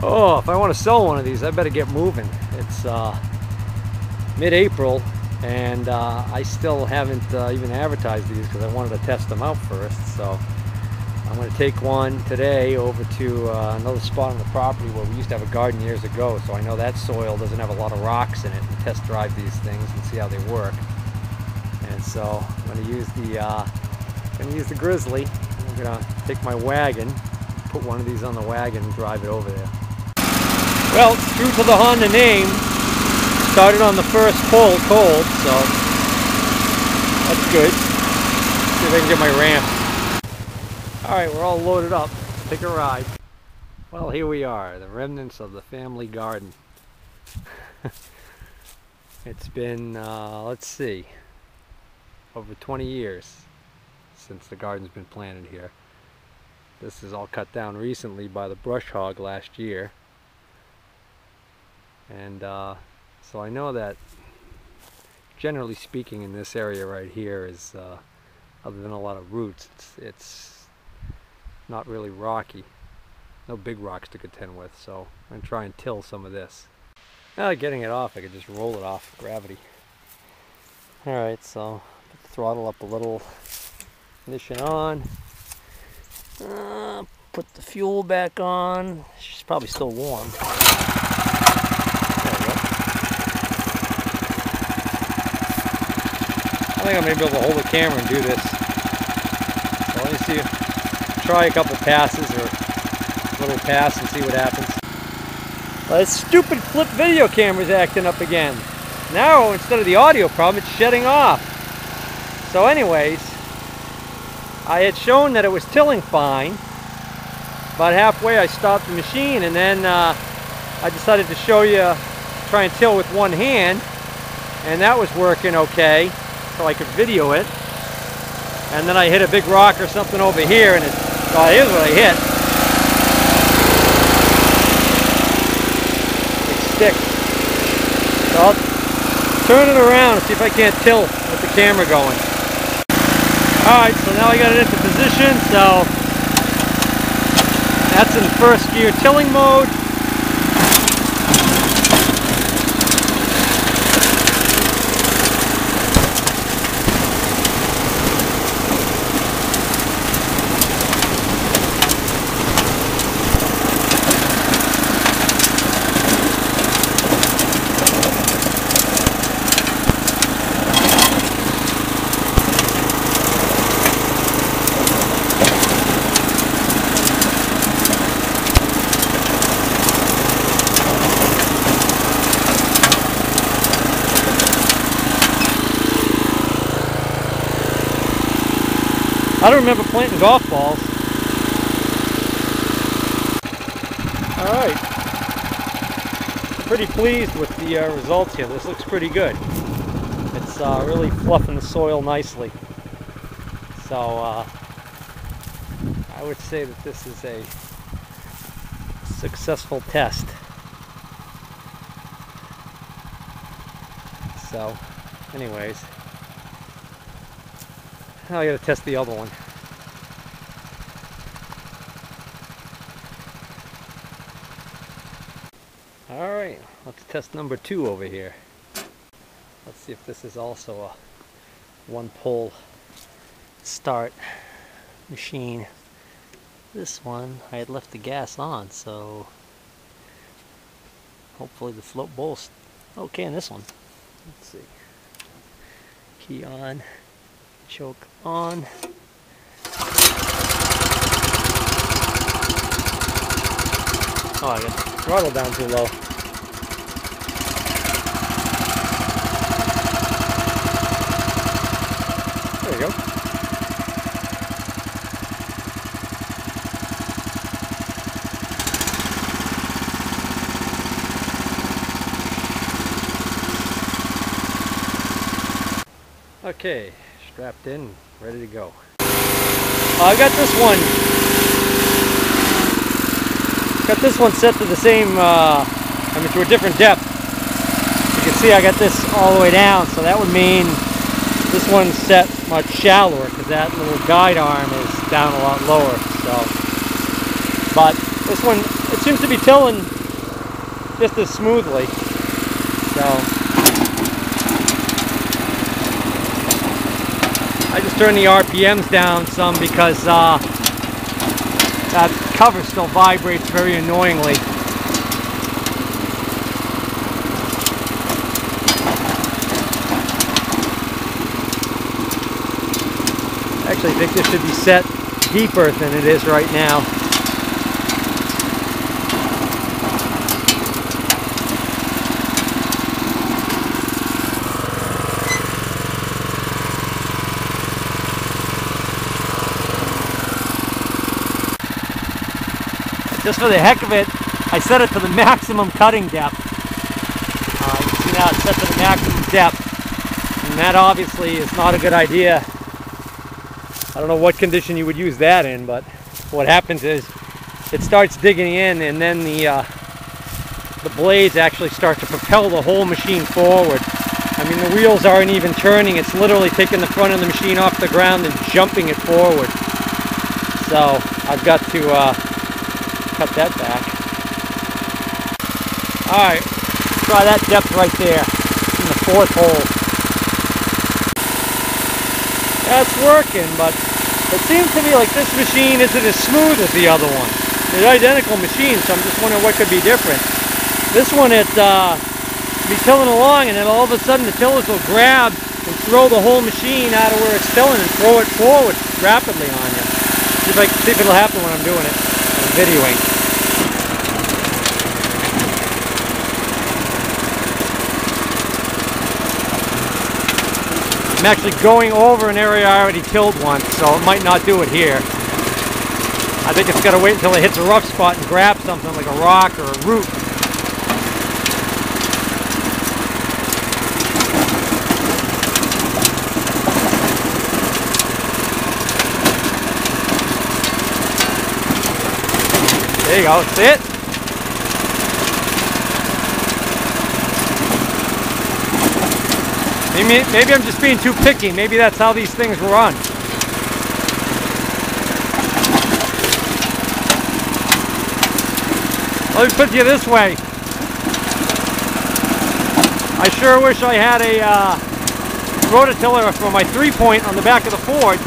Oh, if I want to sell one of these, I better get moving. It's mid-April, and I still haven't even advertised these because I wanted to test them out first. So I'm going to take one today over to another spot on the property where we used to have a garden years ago, so I know that soil doesn't have a lot of rocks in it, and test drive these things and see how they work. And so I'm going to use the Grizzly. I'm going to take my wagon, put one of these on the wagon and drive it over there. Well, it's true to the Honda name. Started on the first pull cold, so that's good. See if I can get my ramp. Alright, we're all loaded up. Let's take a ride. Well, here we are, the remnants of the family garden. It's been, let's see, over 20 years since the garden's been planted here. This is all cut down recently by the brush hog last year. And so I know that, generally speaking, in this area right here is, other than a lot of roots, it's not really rocky. No big rocks to contend with, so I'm going to try and till some of this. Getting it off, I could just roll it off gravity. Alright, so put the throttle up a little, ignition on, put the fuel back on. She's probably still warm. I think I may be able to hold the camera and do this. So let me see, try a couple passes or a little pass and see what happens. Well, this stupid flip video camera's acting up again. Now, instead of the audio problem, it's shutting off. So anyways, I had shown that it was tilling fine. About halfway I stopped the machine, and then I decided to show you, try and till with one hand, and that was working okay. So I could video it, and then I hit a big rock or something over here, and here's what I hit. Big stick. So I'll turn it around and see if I can't till with the camera going. Alright, so now I got it into position, so that's in first gear tilling mode. I don't remember planting golf balls. Alright. Pretty pleased with the results here. This looks pretty good. It's really fluffing the soil nicely. So I would say that this is a successful test. So anyways, now I gotta test the other one. Alright, let's test number 2 over here. Let's see if this is also a one pull start machine. This one, I had left the gas on, so hopefully the float bowl's okay in this one. Let's see. Key on. Choke on. Oh, I got the throttle down too low. There we go. Okay. Strapped in, ready to go. I've got this one. Got this one set to the same, to a different depth. You can see I got this all the way down, so that would mean this one's set much shallower because that little guide arm is down a lot lower. So, but this one it seems to be tilling just as smoothly. So I just turned the RPMs down some because that cover still vibrates very annoyingly. Actually, I think this should be set deeper than it is right now. Just for the heck of it, I set it to the maximum cutting depth. You can see now it's set to the maximum depth, and that obviously is not a good idea. I don't know what condition you would use that in, but what happens is it starts digging in, and then the blades actually start to propel the whole machine forward. I mean, the wheels aren't even turning. It's literally taking the front of the machine off the ground and jumping it forward. So I've got to cut that back. Alright, try that depth right there in the 4th hole. That's working, but it seems to me like this machine isn't as smooth as the other one. They're identical machines, so I'm just wondering what could be different. This one, it be tilling along, and then all of a sudden the tillers will grab and throw the whole machine out of where it's tilling and throw it forward rapidly on you. See if it'll happen when I'm doing it. I'm videoing. I'm actually going over an area I already tilled once, so it might not do it here. I think it's got to wait until it hits a rough spot and grab something like a rock or a root. There you go, that's it. Maybe I'm just being too picky. Maybe that's how these things run. Let me put it this way. I sure wish I had a rototiller for my 3-point on the back of the Ford.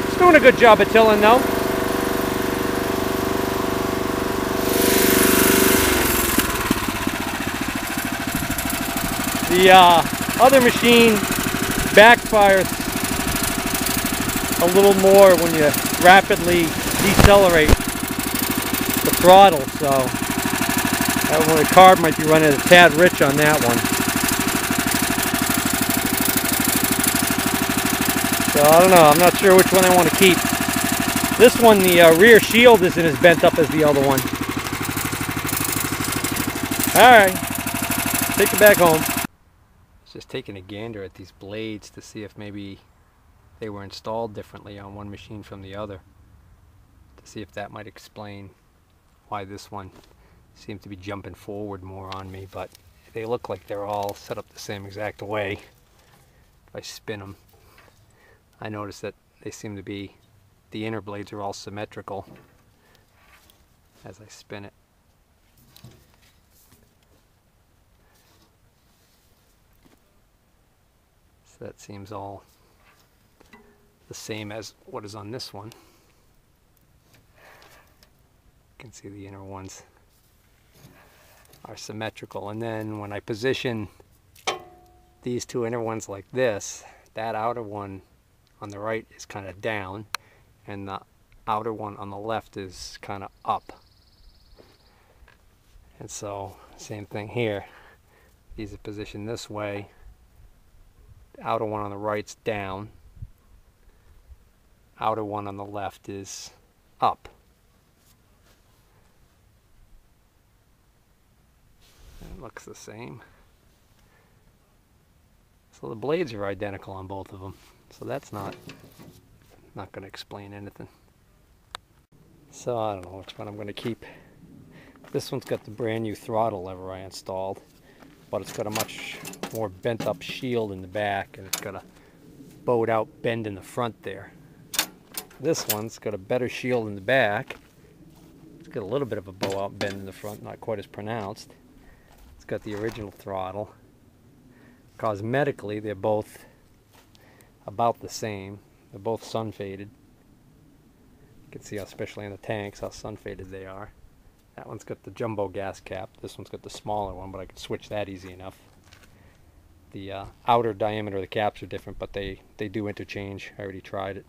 It's doing a good job at tilling though. The other machine backfires a little more when you rapidly decelerate the throttle, so that one, the carb might be running a tad rich on that one. So I don't know, I'm not sure which one I want to keep. This one, the rear shield isn't as bent up as the other one. Alright, take it back home. Just taking a gander at these blades to see if maybe they were installed differently on one machine from the other, to see if that might explain why this one seems to be jumping forward more on me, but they look like they're all set up the same exact way. If I spin them, I notice that they seem to be, the inner blades are all symmetrical as I spin it. That seems all the same as what is on this one. You can see the inner ones are symmetrical, and then when I position these two inner ones like this, that outer one on the right is kind of down, and the outer one on the left is kind of up. And so same thing here, these are positioned this way. Outer one on the right's down, outer one on the left is up. It looks the same. So the blades are identical on both of them, so that's not going to explain anything. So I don't know which one I'm going to keep. This one's got the brand new throttle lever I installed, but it's got a much more bent up shield in the back, and it's got a bowed out bend in the front there. This one's got a better shield in the back. It's got a little bit of a bow out bend in the front, not quite as pronounced. It's got the original throttle. Cosmetically, they're both about the same. They're both sun faded. You can see, especially in the tanks, how sun faded they are. That one's got the jumbo gas cap. This one's got the smaller one, but I could switch that easy enough. The outer diameter of the caps are different, but they do interchange. I already tried it.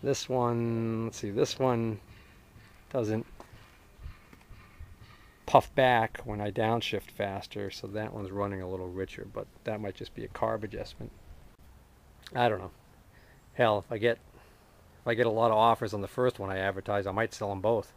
This one, let's see, this one doesn't puff back when I downshift faster, so that one's running a little richer, but that might just be a carb adjustment. I don't know. Hell, if I get a lot of offers on the first one I advertise, I might sell them both.